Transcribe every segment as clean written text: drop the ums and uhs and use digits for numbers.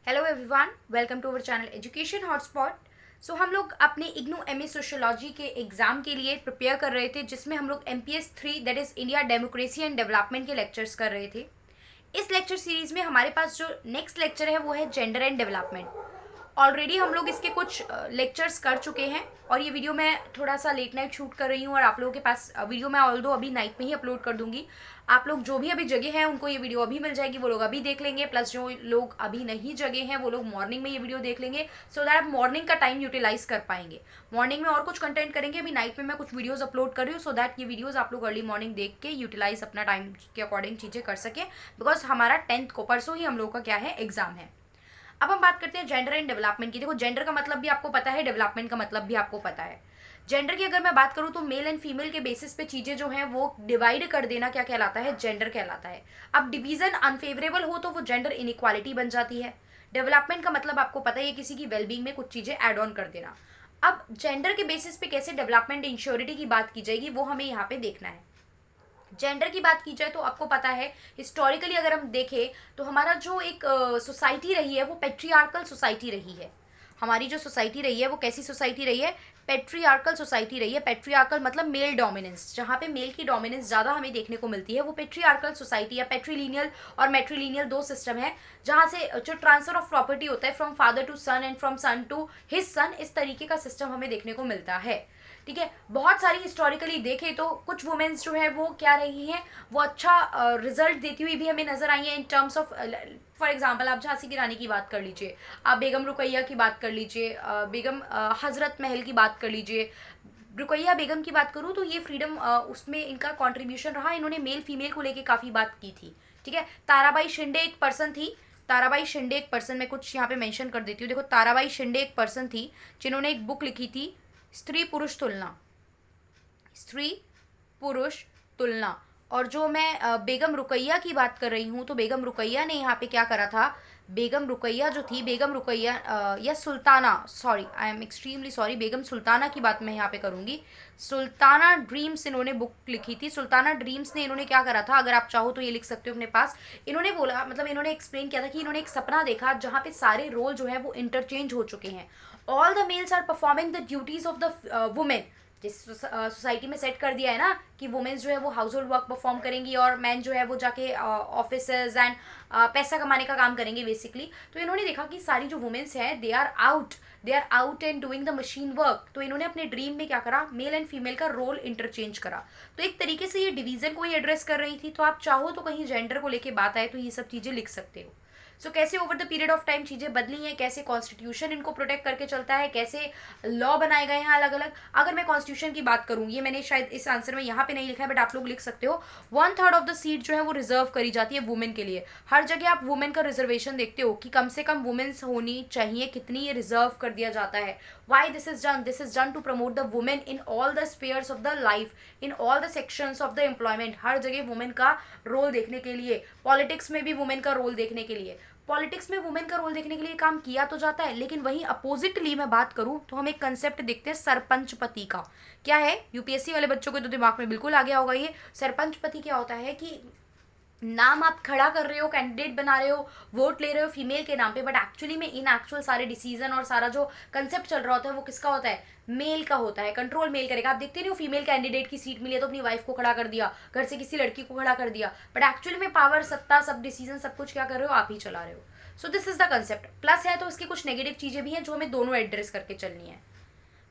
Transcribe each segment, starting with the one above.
Hello everyone, welcome to our channel education hotspot. So हम लोग अपने इग्नू एमए सोशियोलॉजी के एग्जाम के लिए प्रिपेयर कर रहे थे, जिसमें हम लोग MPS 3 that is India democracy and development के लेक्चर्स कर रहे थे। इस लेक्चर सीरीज में हमारे पास जो नेक्स्ट लेक्चर है वो है जेंडर एंड डेवलपमेंट। ऑलरेडी हम लोग इसके कुछ लेक्चर्स कर चुके हैं और ये वीडियो मैं थोड़ा सा लेट नाइट शूट कर रही हूँ और आप लोगों के पास वीडियो मैं ऑल दो अभी नाइट में ही अपलोड कर दूंगी। आप लोग जो भी अभी जगह हैं उनको ये वीडियो अभी मिल जाएगी, वो लोग अभी देख लेंगे, प्लस जो लोग अभी नहीं जगह हैं वो लोग मॉर्निंग में ये वीडियो देख लेंगे, सो दैट आप मॉर्निंग का टाइम यूटिलाइज कर पाएंगे। मॉर्निंग में और कुछ कंटेंट करेंगे, अभी नाइट में मैं कुछ वीडियोज अपलोड कर रही हूँ, सो दैट ये वीडियोज आप लोग अर्ली मॉर्निंग देख के यूटिलाइज अपना टाइम के अकॉर्डिंग चीज़ें कर सकें, बिकॉज हमारा 10th को परसों ही हम लोग का क्या है, एग्जाम है। अब हम बात करते हैं जेंडर एंड डेवलपमेंट की। देखो, जेंडर का मतलब भी आपको पता है, डेवलपमेंट का मतलब भी आपको पता है। जेंडर की अगर मैं बात करूं तो मेल एंड फीमेल के बेसिस पे चीजें जो हैं वो डिवाइड कर देना क्या कहलाता है, जेंडर कहलाता है। अब डिवीजन अनफेवरेबल हो तो वो जेंडर इनइक्वालिटी बन जाती है। डेवलपमेंट का मतलब आपको पता ही है, किसी की वेलबींग में कुछ चीजें एड ऑन कर देना। अब जेंडर के बेसिस पे कैसे डेवलपमेंट इंश्योरिटी की बात की जाएगी वो हमें यहाँ पे देखना है। जेंडर की बात की जाए तो आपको पता है, हिस्टोरिकली अगर हम देखें तो हमारा जो एक सोसाइटी रही है वो पेट्रियार्कल सोसाइटी रही है। हमारी जो सोसाइटी रही है वो कैसी सोसाइटी रही है, पेट्रियार्कल सोसाइटी रही है। पेट्रियार्कल मतलब मेल डोमिनेंस, जहाँ पे मेल की डोमिनेंस ज़्यादा हमें देखने को मिलती है वो पेट्रियार्कल सोसाइटी या पेट्रीलिनियल और मेट्रीलिनियल दो सिस्टम है, जहाँ से जो ट्रांसफर ऑफ प्रॉपर्टी होता है from father to son and from son to his son, इस तरीके का सिस्टम हमें देखने को मिलता है। ठीक है, बहुत सारी हिस्टोरिकली देखें तो कुछ वुमेन्स जो है वो क्या रही हैं, वो अच्छा रिजल्ट देती हुई भी हमें नजर आई है in terms of, for example आप झांसी की रानी की बात कर लीजिए, आप बेगम रुकैया की बात कर लीजिए, बेगम हजरत महल की बात कर लीजिए। रुकैया बेगम की बात करूँ तो ये फ्रीडम उसमें इनका कॉन्ट्रीब्यूशन रहा, इन्होंने मेल फीमेल को लेके काफ़ी बात की थी। ठीक है, ताराबाई शिंदे एक पर्सन थी। ताराबाई शिंदे एक पर्सन, मैं कुछ यहाँ पे मेंशन कर देती हूँ। देखो, ताराबाई शिंदे एक पर्सन थी जिन्होंने एक बुक लिखी थी, स्त्री पुरुष तुलना। स्त्री पुरुष तुलना। और जो मैं बेगम रुकैया की बात कर रही हूँ तो बेगम रुकैया ने यहाँ पे क्या करा था, बेगम रुकैया जो थी, बेगम रुकैया या Sultana, sorry I am extremely sorry, Begum Sultana की बात मैं यहाँ पे करूँगी। सुल्ताना ड्रीम्स इन्होंने बुक लिखी थी। सुल्ताना ड्रीम्स ने इन्होंने क्या करा था, अगर आप चाहो तो ये लिख सकते हो अपने पास। इन्होंने बोला, मतलब इन्होंने एक्सप्लेन किया था कि इन्होंने एक सपना देखा जहाँ पे सारे रोल जो है वो इंटरचेंज हो चुके हैं। All the males are performing the duties of the women. जिस सोसाइटी में सेट कर दिया है ना कि वुमेन्स जो है वो हाउस होल्ड वर्क परफॉर्म करेंगी और मैन जो है वो जाके ऑफिस एंड पैसा कमाने का काम करेंगे बेसिकली। तो इन्होंने देखा कि सारी जो वुमेन्स हैं they are out and doing the machine work. तो इन्होंने अपने ड्रीम में क्या करा, मेल एंड फीमेल का रोल इंटरचेंज करा। तो एक तरीके से ये डिवीजन को ही एड्रेस कर रही थी। तो आप चाहो तो कहीं जेंडर को लेके बात आए तो ये सब चीजें लिख सकते हो। सो कैसे over the period of time चीज़ें बदली हैं, कैसे कॉन्स्टिट्यूशन इनको प्रोटेक्ट करके चलता है, कैसे लॉ बनाए गए हैं अलग अलग। अगर मैं कॉन्स्टिट्यूशन की बात करूँ, ये मैंने शायद इस आंसर में यहाँ पे नहीं लिखा है बट आप लोग लिख सकते हो, 1/3 ऑफ द सीट जो है वो रिजर्व करी जाती है वुमेन के लिए। हर जगह आप वुमेन का रिजर्वेशन देखते हो कि कम से कम वुमेन्स होनी चाहिए, कितनी ये रिजर्व कर दिया जाता है। Why this is done, this is done to promote the women in all the spheres of the life, in all the sections of the employment. हर जगह वुमेन का रोल देखने के लिए, पॉलिटिक्स में भी वुमेन का रोल देखने के लिए, पॉलिटिक्स में वुमेन का रोल देखने के लिए काम किया तो जाता है, लेकिन वहीं अपोजिटली मैं बात करूं तो हम एक कंसेप्ट देखते हैं सरपंच पति का। क्या है, यूपीएससी वाले बच्चों के तो दिमाग में बिल्कुल आ गया होगा ये। सरपंच पति क्या होता है कि नाम आप खड़ा कर रहे हो, कैंडिडेट बना रहे हो, वोट ले रहे हो फीमेल के नाम पे, बट एक्चुअली में इन एक्चुअल सारे डिसीजन और सारा जो कंसेप्ट चल रहा होता है वो किसका होता है, मेल का होता है। कंट्रोल मेल करेगा। आप देखते नहीं हो, फीमेल कैंडिडेट की सीट मिली है तो अपनी वाइफ को खड़ा कर दिया, घर से किसी लड़की को खड़ा कर दिया, बट एक्चुअली में पावर, सत्ता, सब डिसीजन, सब कुछ क्या कर रहे हो, आप ही चला रहे हो। So this is the concept. Plus है तो इसकी कुछ नेगेटिव चीजें भी हैं जो हमें दोनों एड्रेस करके चलनी है।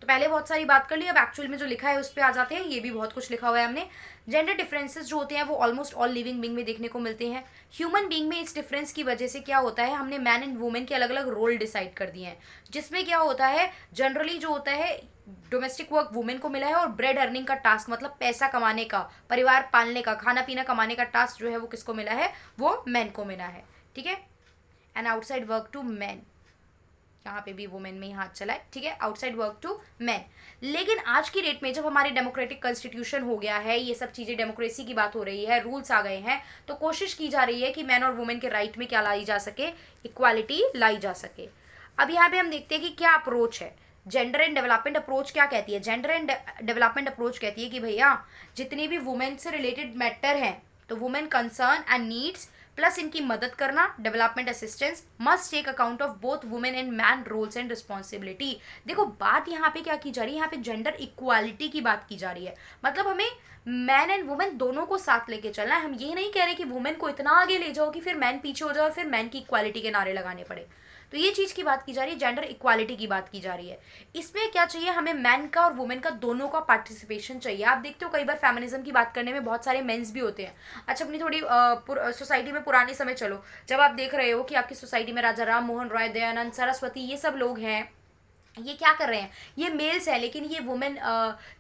तो पहले बहुत सारी बात कर ली, अब एक्चुअल में जो लिखा है उस पर आ जाते हैं। ये भी बहुत कुछ लिखा हुआ है हमने। जेंडर डिफरेंसेस जो होते हैं वो ऑलमोस्ट ऑल लिविंग बींग में देखने को मिलते हैं। ह्यूमन बींग में इस डिफरेंस की वजह से क्या होता है, हमने मैन एंड वुमेन के अलग अलग रोल डिसाइड कर दिए हैं, जिसमें क्या होता है, जनरली जो होता है डोमेस्टिक वर्क वुमेन को मिला है और ब्रेड अर्निंग का टास्क, मतलब पैसा कमाने का, परिवार पालने का, खाना पीना कमाने का टास्क जो है वो किसको मिला है, वो मैन को मिला है। ठीक है, and outside work to man, यहाँ पे भी वुमेन में ही हाथ चला है। ठीक है, आउटसाइड वर्क टू मैन। लेकिन आज की डेट में जब हमारे डेमोक्रेटिक कॉन्स्टिट्यूशन हो गया है, ये सब चीजें, डेमोक्रेसी की बात हो रही है, रूल्स आ गए हैं, तो कोशिश की जा रही है कि मैन और वुमेन के राइट में क्या लाई जा सके, इक्वालिटी लाई जा सके। अब यहाँ पे हम देखते हैं कि क्या अप्रोच है। जेंडर एंड डेवलपमेंट अप्रोच क्या कहती है, जेंडर एंड डेवलपमेंट अप्रोच कहती है कि भैया जितनी भी वुमेन से रिलेटेड मैटर हैं, तो women concern and needs plus इनकी मदद करना, development assistance must take account of both women and man roles and responsibility. देखो बात यहाँ पे क्या की जा रही है, यहाँ पे जेंडर इक्वालिटी की बात की जा रही है। मतलब हमें मैन एंड वुमेन दोनों को साथ लेके चलना है। हम ये नहीं कह रहे कि वुमेन को इतना आगे ले जाओ कि फिर मैन पीछे हो जाए और फिर मैन की इक्वालिटी के नारे लगाने पड़े। तो ये चीज की बात की जा रही है, जेंडर इक्वालिटी की बात की जा रही है। इसमें क्या चाहिए हमें, मैन का और वुमेन का दोनों का पार्टिसिपेशन चाहिए। आप देखते हो कई बार फेमिनिज्म की बात करने में बहुत सारे मेंस भी होते हैं। अच्छा अपनी थोड़ी सोसाइटी में पुराने समय चलो, जब आप देख रहे हो कि आपकी सोसाइटी में राजा राम मोहन रॉय, दयानंद सरस्वती, ये सब लोग हैं, ये क्या कर रहे हैं, ये मेल्स हैं लेकिन ये वुमेन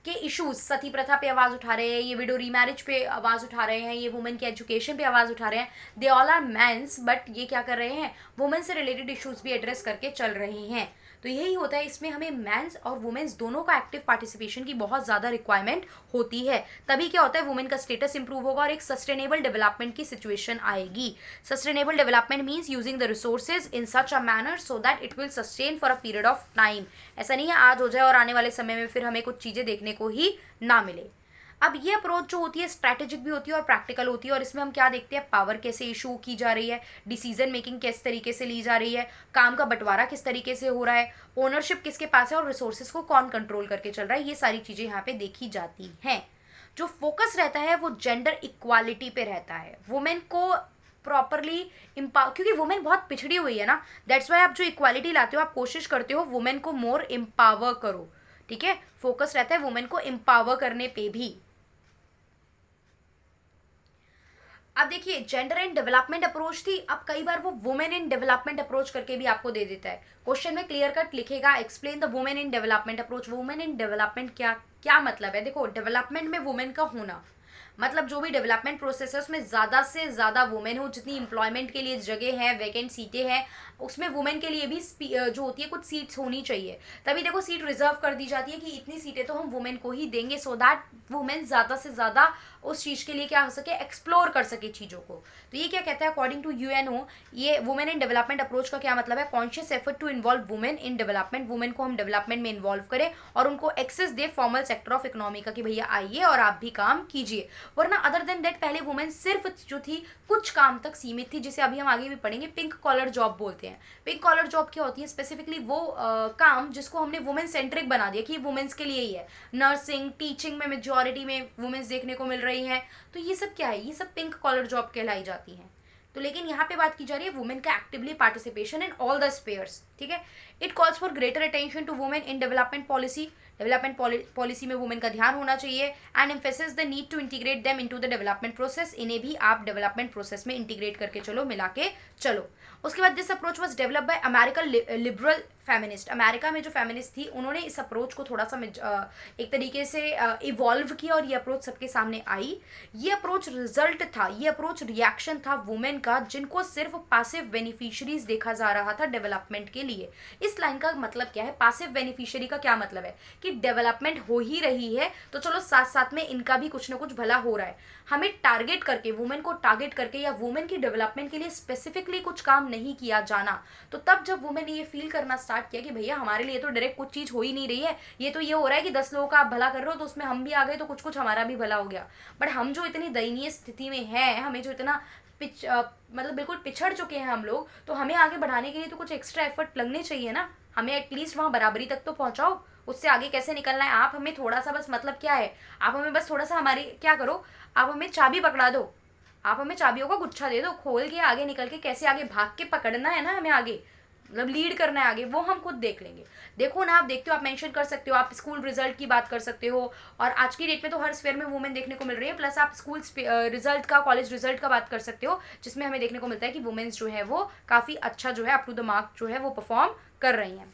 के इश्यूज, सती प्रथा पे आवाज उठा रहे हैं, ये विडो रीमैरिज पे आवाज उठा रहे हैं, ये वुमेन के एजुकेशन पे आवाज उठा रहे हैं। They all are mans, but ये क्या कर रहे हैं, वुमेन से रिलेटेड इश्यूज भी एड्रेस करके चल रहे हैं। तो यही होता है, इसमें हमें मैंस और वुमेन्स दोनों का एक्टिव पार्टिसिपेशन की बहुत ज़्यादा रिक्वायरमेंट होती है। तभी क्या होता है, वुमेन का स्टेटस इंप्रूव होगा और एक सस्टेनेबल डेवलपमेंट की सिचुएशन आएगी। Sustainable development means using the resources in such a manner so that it will sustain for a period of time. ऐसा नहीं है आज हो जाए और आने वाले समय में फिर हमें कुछ चीज़ें देखने को ही ना मिले। अब ये अप्रोच जो होती है स्ट्रैटेजिक भी होती है और प्रैक्टिकल होती है, और इसमें हम क्या देखते हैं, पावर कैसे इशू की जा रही है, डिसीजन मेकिंग किस तरीके से ली जा रही है, काम का बंटवारा किस तरीके से हो रहा है, ओनरशिप किसके पास है और रिसोर्सेज को कौन कंट्रोल करके चल रहा है, ये सारी चीज़ें यहाँ पे देखी जाती हैं। जो फोकस रहता है वो जेंडर इक्वालिटी पे रहता है, वुमेन को प्रॉपरली क्योंकि वुमेन बहुत पिछड़ी हुई है ना, दैट्स वाई आप जो इक्वालिटी लाते हो आप कोशिश करते हो वुमेन को मोर एम्पावर करो। ठीक है, फोकस रहता है वुमेन को एम्पावर करने पे भी। अब देखिए जेंडर एंड डेवलपमेंट अप्रोच थी, अब कई बार वो वुमेन इन डेवलपमेंट अप्रोच करके भी आपको दे देता है। क्वेश्चन में क्लियर कट लिखेगा, explain the women in development approach. Women in development क्या क्या मतलब है, देखो डेवलपमेंट में वुमेन का होना मतलब जो भी डेवलपमेंट प्रोसेस है उसमें ज़्यादा से ज़्यादा वुमेन हो, जितनी एम्प्लॉयमेंट के लिए जगह है, वैकेंट सीटें हैं, उसमें वुमेन के लिए भी जो होती है कुछ सीट्स होनी चाहिए। तभी देखो सीट रिजर्व कर दी जाती है कि इतनी सीटें तो हम वुमेन को ही देंगे, सो दैट वुमेन ज़्यादा से ज़्यादा उस चीज़ के लिए क्या हो सके, एक्सप्लोर कर सके चीज़ों को। तो ये क्या कहता है, अकॉर्डिंग टू यूएनओ, ये वुमेन इन डेवलपमेंट अप्रोच का क्या मतलब है, conscious effort to involve women in development. Women को हम डेवलपमेंट में इन्वॉल्व करें और उनको एक्सेस दे फॉर्मल सेक्टर ऑफ इकोनॉमी का, कि भैया आइए और आप भी काम कीजिए। वरना अदर देन दैट पहले वुमेन सिर्फ जो थी कुछ काम तक सीमित थी, जिसे अभी हम आगे भी पढ़ेंगे, पिंक कॉलर जॉब बोलते हैं। पिंक कॉलर जॉब क्या होती है, स्पेसिफिकली वो काम जिसको हमने वुमेन सेंट्रिक बना दिया कि वुमेन्स के लिए ही है। नर्सिंग, टीचिंग में मेजॉरिटी में वुमेन्स देखने को मिल रही हैं, तो ये सब क्या है, ये सब पिंक कॉलर जॉब कहलाई जाती हैं। तो लेकिन यहाँ पे बात की जा रही है वुमेन का actively participation in all the spheres. ठीक है, it calls for greater attention to women in development policy. Development policy में वुमेन का ध्यान होना चाहिए and emphasis the need to integrate them into the development process. इन्हें भी आप डेवलपमेंट प्रोसेस में इंटीग्रेट करके चलो, मिला के चलो। उसके बाद this approach was develop by American liberal feminist. America में जो फेमिनिस्ट थी उन्होंने इस अप्रोच को थोड़ा सा एक तरीके से इवॉल्व किया और ये अप्रोच सबके सामने आई। ये अप्रोच रिजल्ट था, ये अप्रोच रिएक्शन था वुमेन का, जिनको सिर्फ पासिव बेनिफिशियरीज देखा जा रहा था डेवलपमेंट के लिए। इस लाइन का मतलब क्या है, पासिव बेनिफिशियरी का क्या मतलब है कि डेवलपमेंट हो ही रही है तो चलो साथ साथ में इनका भी कुछ ना कुछ भला हो रहा है। हमें टारगेट करके, वुमेन को टारगेट करके या वुमेन की डेवलपमेंट के लिए स्पेसिफिकली कुछ काम नहीं किया जाना। तो तब जब वुमेन ने ये फील करना स्टार्ट किया कि भैया हमारे लिए तो डायरेक्ट कुछ चीज हो ही नहीं रही है, ये तो ये हो रहा है कि 10 लोगों का आप भला कर रहे हो तो उसमें हम भी आ गए तो कुछ कुछ हमारा भी भला हो गया। बट हम जो इतनी दयनीय स्थिति में है, हमें जो इतना मतलब बिल्कुल पिछड़ चुके हैं हम लोग, तो हमें आगे बढ़ाने के लिए तो कुछ एक्स्ट्रा एफर्ट लगने चाहिए ना। हमें एटलीस्ट वहाँ बराबरी तक तो पहुँचाओ, उससे आगे कैसे निकलना है। आप हमें थोड़ा सा बस, मतलब क्या है, आप हमें बस थोड़ा सा हमारी क्या करो, आप हमें चाबी पकड़ा दो, आप हमें चाबियों का गुच्छा दे दो, खोल के आगे निकल के कैसे आगे भाग के पकड़ना है ना, हमें आगे मतलब लीड करना है आगे, वो हम खुद देख लेंगे। देखो ना, आप देखते हो, आप मेंशन कर सकते हो, आप स्कूल रिजल्ट की बात कर सकते हो, और आज की डेट में तो हर स्फेयर में वुमेन देखने को मिल रही है। प्लस आप स्कूल रिजल्ट का, कॉलेज रिजल्ट का बात कर सकते हो, जिसमें हमें देखने को मिलता है कि वुमेन्स जो है वो काफ़ी अच्छा जो है अप टू द मार्क जो है वो परफॉर्म कर रही हैं।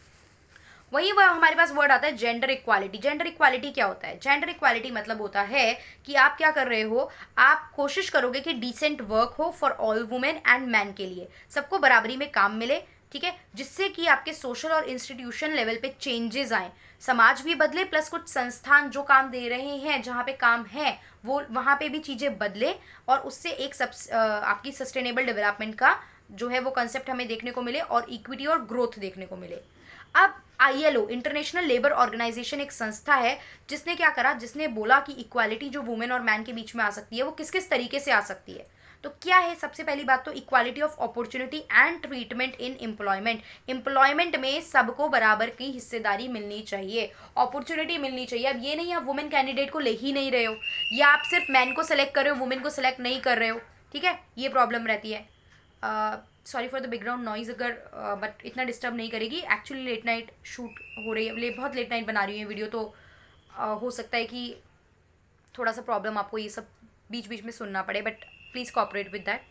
वही वह हमारे पास वर्ड आता है जेंडर इक्वालिटी। जेंडर इक्वालिटी क्या होता है, जेंडर इक्वालिटी मतलब होता है कि आप क्या कर रहे हो, आप कोशिश करोगे कि डिसेंट वर्क हो for all women and man, के लिए सबको बराबरी में काम मिले। ठीक है, जिससे कि आपके सोशल और इंस्टीट्यूशन लेवल पे चेंजेस आए, समाज भी बदले, प्लस कुछ संस्थान जो काम दे रहे हैं, जहाँ पे काम है वो वहाँ पे भी चीज़ें बदले, और उससे एक आपकी सस्टेनेबल डेवलपमेंट का जो है वो कंसेप्ट हमें देखने को मिले और इक्विटी और ग्रोथ देखने को मिले। अब ILO, इंटरनेशनल लेबर ऑर्गेनाइजेशन, एक संस्था है जिसने क्या करा, जिसने बोला कि इक्वालिटी जो वुमेन और मैन के बीच में आ सकती है वो किस किस तरीके से आ सकती है। तो क्या है, सबसे पहली बात तो equality of opportunity and treatment in employment. Employment में सबको बराबर की हिस्सेदारी मिलनी चाहिए, अपॉर्चुनिटी मिलनी चाहिए। अब ये नहीं आप वुमेन कैंडिडेट को ले ही नहीं रहे हो, या आप सिर्फ मैन को सेलेक्ट कर रहे हो, वुमेन को सेलेक्ट नहीं कर रहे हो, ठीक है, ये प्रॉब्लम रहती है। Sorry for the background noise, अगर बट इतना डिस्टर्ब नहीं करेगी। एक्चुअली लेट नाइट शूट हो रही है, बहुत लेट नाइट बना रही हूँ वीडियो, तो हो सकता है कि थोड़ा सा प्रॉब्लम आपको ये सब बीच बीच में सुनना पड़े, but please cooperate with that.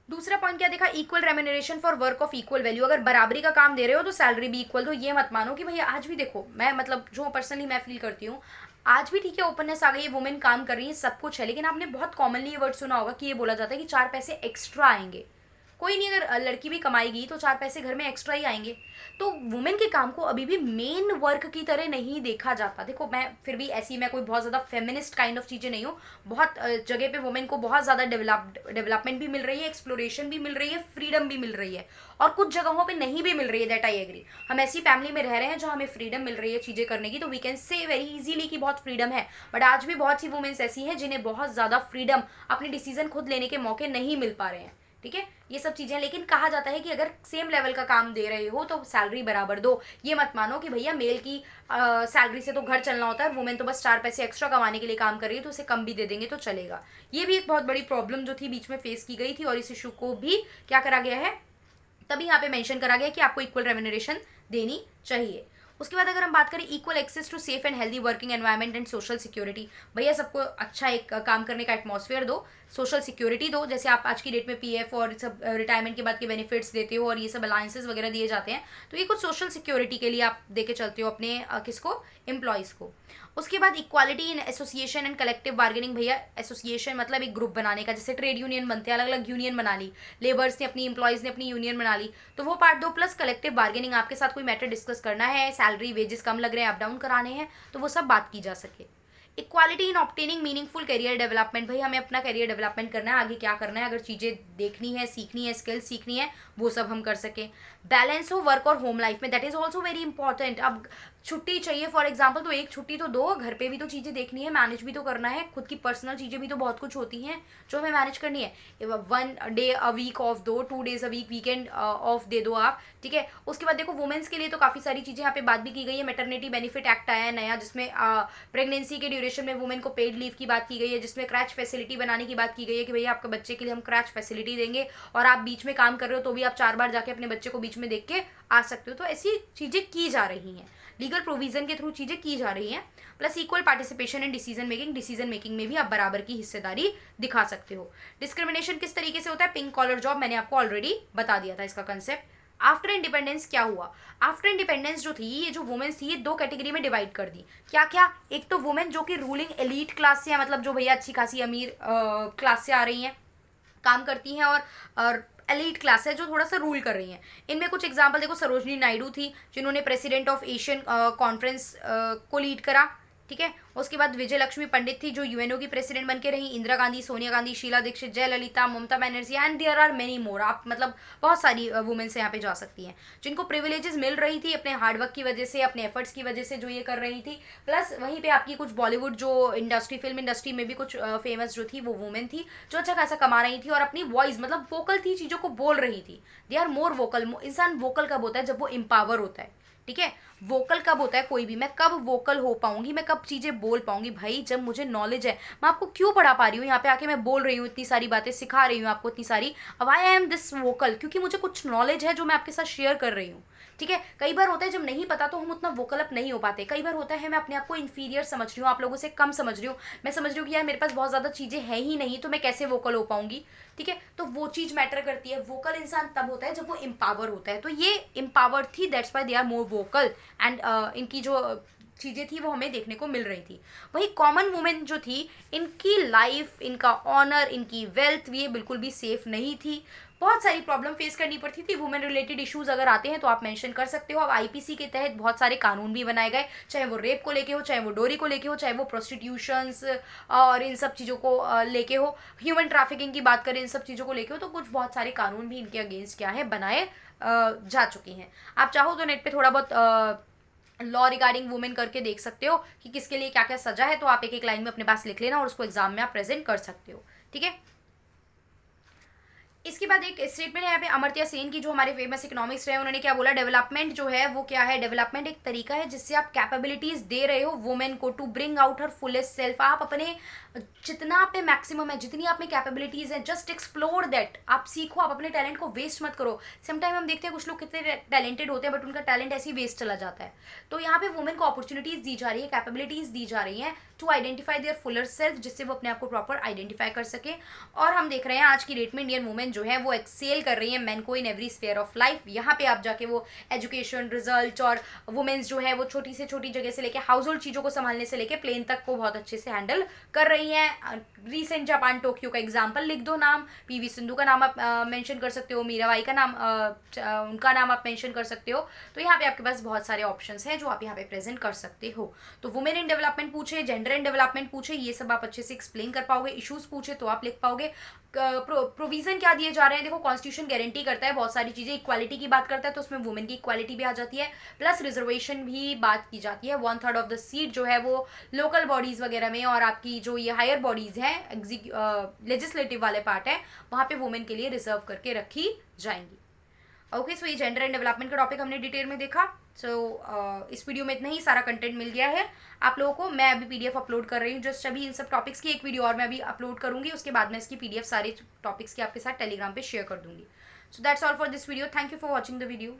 दूसरा पॉइंट क्या देखा, equal remuneration for work of equal value. अगर बराबरी का काम दे रहे हो तो सैलरी भी इक्वल दो। ये मत मानो कि भैया आज भी देखो, मैं मतलब जो पर्सनली मैं फील करती हूँ, आज भी ठीक है ओपननेस आ गई है, वुमेन काम कर रही है, सब कुछ है, लेकिन आपने बहुत कॉमनली ये वर्ड सुना होगा कि ये बोला जाता है कि 4 पैसे एक्स्ट्रा आएंगे। कोई नहीं, अगर लड़की भी कमाएगी तो 4 पैसे घर में एक्स्ट्रा ही आएंगे। तो वुमेन के काम को अभी भी मेन वर्क की तरह नहीं देखा जाता। देखो मैं फिर भी ऐसी, मैं कोई बहुत ज़्यादा फेमिनिस्ट काइंड ऑफ चीज़ें नहीं हूँ। बहुत जगह पे वुमेन को बहुत ज़्यादा डेवलपमेंट भी मिल रही है, एक्सप्लोरेशन भी मिल रही है, फ्रीडम भी मिल रही है, और कुछ जगहों पे नहीं भी मिल रही है, दैट आई एग्री। हम ऐसी फैमिली में रह रहे हैं जहाँ हमें फ्रीडम मिल रही है चीज़ें करने की, तो we can say very easily कि बहुत फ्रीडम है। बट आज भी बहुत सी वुमेन्स ऐसी हैं जिन्हें बहुत ज़्यादा फ्रीडम, अपने डिसीजन खुद लेने के मौके नहीं मिल पा रहे हैं, ठीक है, ये सब चीजें। लेकिन कहा जाता है कि अगर सेम लेवल का काम दे रहे हो तो सैलरी बराबर दो। ये मत मानो कि भैया मेल की सैलरी से तो घर चलना होता है, वुमेन तो बस 4 पैसे एक्स्ट्रा कमाने के लिए काम कर रही है तो उसे कम भी दे देंगे तो चलेगा। ये भी एक बहुत बड़ी प्रॉब्लम जो थी बीच में फेस की गई थी, और इस इशू को भी क्या करा गया है, तभी यहाँ पे मेंशन करा गया कि आपको इक्वल रेम्यूनरेशन देनी चाहिए। उसके बाद अगर हम बात करें equal access to safe and healthy working environment and social security, भैया सबको अच्छा एक काम करने का एटमॉस्फेयर दो, सोशल सिक्योरिटी दो। जैसे आप आज की डेट में पीएफ और सब रिटायरमेंट के बाद के बेनिफिट्स देते हो और ये सब अलायंसेस वगैरह दिए जाते हैं, तो ये कुछ सोशल सिक्योरिटी के लिए आप दे के चलते हो अपने किसको, एम्प्लॉयज़ को। उसके बाद equality in association and collective bargaining. भैया एसोसिएशन मतलब एक ग्रुप बनाने का, जैसे ट्रेड यूनियन बनते हैं, अलग अलग यूनियन बना ली, लेबर्स ने अपनी, एम्प्लॉयज़ ने अपनी यूनियन बना ली, तो वो पार्ट दो। प्लस कलेक्टिव बार्गेनिंग, आपके साथ कोई मैटर डिस्कस करना है, सैलरी वेजेस कम लग रहे हैं, अप डाउन कराने हैं, तो वो सब बात की जा सके। Equality in obtaining meaningful career development. भाई हमें अपना करियर डेवलपमेंट करना है, आगे क्या करना है, अगर चीज़ें देखनी है, सीखनी है, स्किल्स सीखनी है, वो सब हम कर सकें। बैलेंस हो वर्क और होम लाइफ में, that is also very important. अब छुट्टी चाहिए फॉर एग्जाम्पल, तो एक छुट्टी तो दो, घर पे भी तो चीज़ें देखनी है, मैनेज भी तो करना है, खुद की पर्सनल चीज़ें भी तो बहुत कुछ होती हैं जो हमें मैनेज करनी है। 1 डे अ वीक ऑफ दो, 2 days a week weekend off दे दो आप, ठीक है। उसके बाद देखो वुमेन्स के लिए तो काफ़ी सारी चीज़ें यहाँ पे बात भी की गई है। मैटरनिटी बेनिफिट एक्ट आया है नया, जिसमें प्रेगनेंसी के ड्यूरेशन में वुमेन को पेड लीव की बात की गई है, जिसमें क्रैच फैसिलिटी बनाने की बात की गई है कि भैया आपके बच्चे के लिए हम क्रैच फैसिलिटी देंगे, और आप बीच में काम कर रहे हो तो भी आप 4 बार जाके अपने बच्चे को बीच में देख के आ सकते हो। तो ऐसी चीज़ें की जा रही हैं, लीगल प्रोविजन के थ्रू चीज़ें की जा रही हैं। Plus equal participation in decision making में भी आप बराबर की हिस्सेदारी दिखा सकते हो। डिस्क्रिमिनेशन किस तरीके से होता है, पिंक कॉलर जॉब, मैंने आपको ऑलरेडी बता दिया था इसका कंसेप्ट। आफ्टर इंडिपेंडेंस क्या हुआ, आफ्टर इंडिपेंडेंस जो थी, ये जो वुमेन्स थी, ये 2 कैटेगरी में डिवाइड कर दी। क्या क्या, एक तो वुमेन जो कि रूलिंग एलीट क्लास से है, मतलब जो भैया अच्छी खासी अमीर क्लास से आ रही हैं, काम करती हैं, और एलीट क्लास है जो थोड़ा सा रूल कर रही हैं। इनमें कुछ एग्जांपल देखो, सरोजनी नायडू थी जिन्होंने प्रेसिडेंट ऑफ एशियन कॉन्फ्रेंस को लीड करा, ठीक है। उसके बाद विजय लक्ष्मी पंडित थी जो यूएनओ की प्रेसिडेंट बन के रही। Indira Gandhi, Sonia Gandhi, Sheila Dikshit, Jayalalithaa, Mamata Banerjee, and there are many more. आप मतलब बहुत सारी वुमेन्स यहाँ पे जा सकती हैं जिनको प्रिविलेजेस मिल रही थी अपने हार्डवर्क की वजह से, अपने एफर्ट्स की वजह से जो ये कर रही थी। प्लस वहीं पे आपकी कुछ बॉलीवुड जो इंडस्ट्री, फिल्म इंडस्ट्री में भी कुछ फेमस जो थी वो वुमेन थी जो अच्छा खासा कमा रही थी और अपनी वॉइस मतलब वोकल थी, चीज़ों को बोल रही थी। They are more vocal. इंसान वोकल कब होता है, जब वो एम्पावर होता है, ठीक है। वोकल कब होता है कोई भी, मैं कब वोकल हो पाऊंगी, मैं कब चीजें बोल पाऊंगी, भाई जब मुझे नॉलेज है। मैं आपको क्यों पढ़ा पा रही हूँ यहाँ पे आके, मैं बोल रही हूँ इतनी सारी बातें, सिखा रही हूँ आपको इतनी सारी। अब आई एम दिस वोकल क्योंकि मुझे कुछ नॉलेज है जो मैं आपके साथ शेयर कर रही हूँ, ठीक है। कई बार होता है जब नहीं पता तो हम उतना वोकल अप नहीं हो पाते। कई बार होता है मैं अपने आप को इन्फीरियर समझ रही हूँ, आप लोगों से कम समझ रही हूँ, मैं समझ रही हूँ कि यार मेरे पास बहुत ज़्यादा चीज़ें हैं ही नहीं, तो मैं कैसे वोकल हो पाऊंगी, ठीक है। तो वो चीज़ मैटर करती है। वोकल इंसान तब होता है जब वो एम्पावर होता है, तो ये एम्पावर थी, that's why they are more vocal. And इनकी जो चीज़ें थी वो हमें देखने को मिल रही थी। वही कॉमन वुमेन जो थी, इनकी लाइफ, इनका ऑनर, इनकी वेल्थ, ये बिल्कुल भी सेफ नहीं थी। बहुत सारी प्रॉब्लम फेस करनी पड़ती थी। वुमेन रिलेटेड इश्यूज अगर आते हैं तो आप मेंशन कर सकते हो। अब आईपीसी के तहत बहुत सारे कानून भी बनाए गए, चाहे वो रेप को लेके हो, चाहे वो डोरी को लेके हो, चाहे वो प्रोस्टिट्यूशंस और इन सब चीज़ों को लेके हो, ह्यूमन ट्रैफिकिंग की बात करें, इन सब चीज़ों को लेके हो, तो कुछ बहुत सारे कानून भी इनके अगेंस्ट क्या है बनाए जा चुके हैं। आप चाहो तो नेट पे थोड़ा बहुत लॉ रिगार्डिंग वुमेन करके देख सकते हो कि किसके लिए क्या क्या सजा है, तो आप एक एक लाइन में अपने पास लिख लेना और उसको एग्जाम में आप प्रेजेंट कर सकते हो, ठीक है। इसके बाद एक स्टेटमेंट है यहाँ पे अमर्त्य सेन की, जो हमारे फेमस इकोनॉमिक्स रहे हैं। उन्होंने क्या बोला, डेवलपमेंट जो है वो क्या है, डेवलपमेंट एक तरीका है जिससे आप कैपेबिलिटीज दे रहे हो वुमेन को to bring out her fullest self. आप अपने जितना आप में मैक्सिमम है, जितनी आप में कैपेबिलिटीज है, जस्ट एक्सप्लोर दैट, आप सीखो, आप अपने टैलेंट को वेस्ट मत करो। समटाइम हम देखते हैं कुछ लोग कितने टैलेंटेड होते हैं बट उनका टैलेंट ऐसे ही वेस्ट चला जाता है। तो यहाँ पे वुमेन को अपॉर्चुनिटीज दी जा रही है, कैपेबिलिटीज दी जा रही हैं to identify their fuller self, जिससे वो अपने आप को प्रॉपर आइडेंटिफाई कर सके। और हम देख रहे हैं आज की डेट में इंडियन वुमेन जो है वो एक्सेल कर रही है मैन को in every sphere of life. यहाँ पे आप जाके वो एजुकेशन, रिजल्ट और वुमेन्स जो है वो छोटी से छोटी जगह से लेके हाउस होल्ड चीज़ों को संभालने से लेके प्लेन तक को बहुत अच्छे से हैंडल कर रही हैं। रिसेंट जापान टोक्यो का एग्जाम्पल लिख दो, नाम पीवी सिंधु का नाम आप मेंशन कर सकते हो, मीराबाई का नाम उनका नाम आप मेंशन कर सकते हो। तो यहाँ पे आपके पास बहुत सारे ऑप्शंस हैं जो आप यहाँ पे प्रेजेंट कर सकते हो। तो वुमेन इन डेवलपमेंट पूछे, जेंडर इन डेवलपमेंट पूछे, ये सब आप अच्छे से एक्सप्लेन कर पाओगे। इश्यूज पूछे तो आप लिख पाओगे। प्रोविजन क्या दिए जा रहे हैं, देखो कॉन्स्टिट्यूशन गारंटी करता है बहुत सारी चीजें, इक्वालिटी की बात करता है तो उसमें वुमेन की इक्वालिटी भी आ जाती है, प्लस रिजर्वेशन भी बात की जाती है। 1/3 ऑफ द सीट जो है वो लोकल बॉडीज वगैरह में, और आपकी जो ये हायर बॉडीज हैं लेजिस्लेटिव वाले पार्ट है वहां पे वुमेन के लिए रिजर्व करके रखी जाएंगी। ओके, सो ये जेंडर एंड डेवलपमेंट का टॉपिक हमने डिटेल में देखा। सो इस वीडियो में इतना ही सारा कंटेंट मिल गया है आप लोगों को। मैं अभी पीडीएफ अपलोड कर रही हूँ जस्ट अभी इन सब टॉपिक्स की, एक वीडियो और मैं अभी अपलोड करूंगी, उसके बाद मैं इसकी पीडीएफ सारे टॉपिक्स की आपके साथ टेलीग्राम पे शेयर कर दूंगी। So that's all for this video, thank you for watching the video.